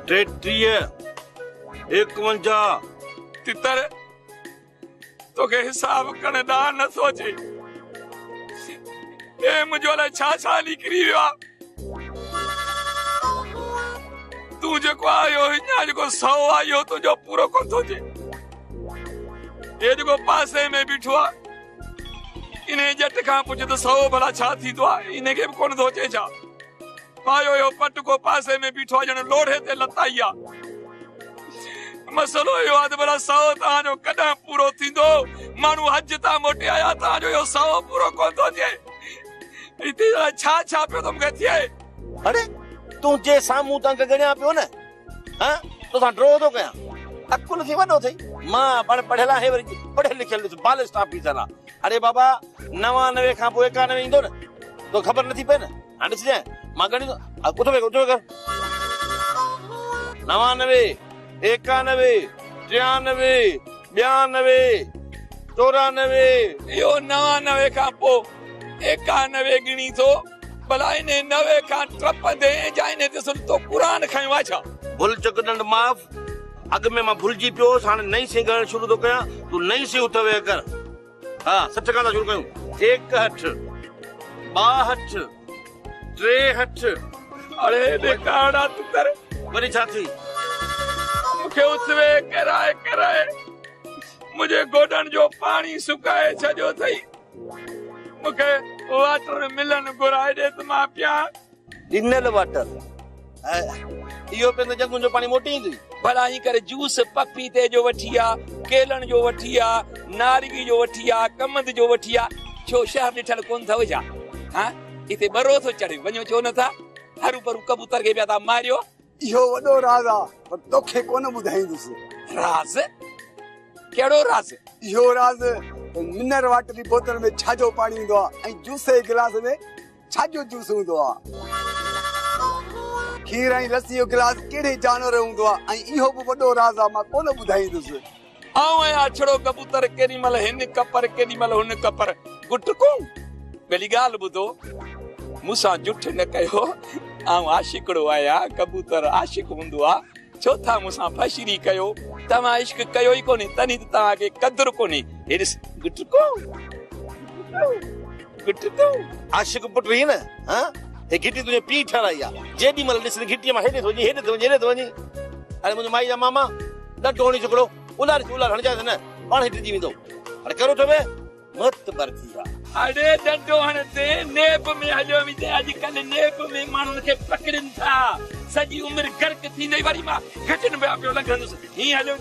53 तितर तो के हिसाब कने दा न सोचे ए मुझो ला छा निकरी वियो तू जेको आयो हिना जेको 100 आयो तुझो पूरो कोन थो थे ए जेको पासे में बीठो आ इने जट खां पुछ तो 100 भला छा थी तो इने के कोन थो चे छा पायो यो पट को पासे में बीठो जण लोढ़े ते लताइया मसलो यो आद भला 100 ता जो कदा पूरो थींदो मानू हज ता मोटे आया ता जो यो 100 पूरो कोन थो थे इते छा पे तुम कहती है अरे तू जे सामू तंग गणिया पियो न हां तो ता ड्रो तो कया अकुल थी वडो थई मां पढ़ेला है वरी पढ़े लिखल बाल स्टाफ ऑफिसर अरे बाबा 99 खां पोइ 91 इंदो न तो खबर नथी पे न हां ॾिसजे मां गणी कुतो कर 99 91 93 92 94 यो 99 खां पो 91 गिणी थो भला इने 90 खां टपंदे जाने ते सुन तो कुरान खयो छा भूल चक दंड माफ अग में मां भूलजी पियो हाणे नई से गण शुरू तो कया तू नई से उठवे कर हां सच का शुरू कयूं 61 62 63 अरे बेकाड़ा तू कर वरी छा थी मुखे उसवे कराए मुझे गोडन जो पानी सुकाए छजो थई मुखे वाटर मिलन घुराए दे त मां पिया डिनल वाटर इयो पे न जंगु जो पानी मोटी थी भला ही करे जूस पपीते जो वठिया केलन जो वठिया नारंगी जो वठिया कमंद जो वठिया छो शहर ॾिठल कोन थव छा हां इते बरो थो चढ़े वञो छो नथा हरू पर कबूतर के पिया था मारियो इहो वॾो राज आ पर तोखे कोन ॿुधाईंदुसि राज कहिड़ो राज इहो राज मिनरल वाटर जी बोतल में छाजो पानी हूंदो आहे ऐं जूस जे गिलास में छाजो जूस हूंदो आहे खीर ऐं लस्सी जो गिलास कहिड़े जानवर हूंदो आहे ऐं इहो बि वॾो राज आहे मां कोन ॿुधाईंदुसि आऊं आहियां छड़ो कबूतर केॾी महिल हिन कपर केॾी महिल हुन कपर गुटको पहली ॻाल्हि ॿुधो मूंसां जुठ न कयो आऊं आशिकड़ो आहियां कबूतर आशिक हूंदो आहे छो था मूंसां फशरी कयो तव्हां इश्क कयो ई कोन्हे तॾहिं त तव्हांखे क़दुरु कोन्हे हेॾिस गुटको आशिक पुट रही न हां हे गिटी तुझे पी ठराई आ जेडी मल ॾिस गिटी मां हेॾे थो वञी हेॾे थो वञी अरे मुंहिंजो माई जा मामा ॾाढो हणी चुकड़ो उलार हणजास न पाण हेठि जी वेंदो अरे करो ठवे मत बरती आ अरे डंडो हणते नेब में हलियो विते अॼुकल्ह नेब में माण्हुनि खे पकड़नि था सॼी उमिरि गर्क थींदे वरी मां घटनि पिया पियो लंघंदुसि हीअं हलियो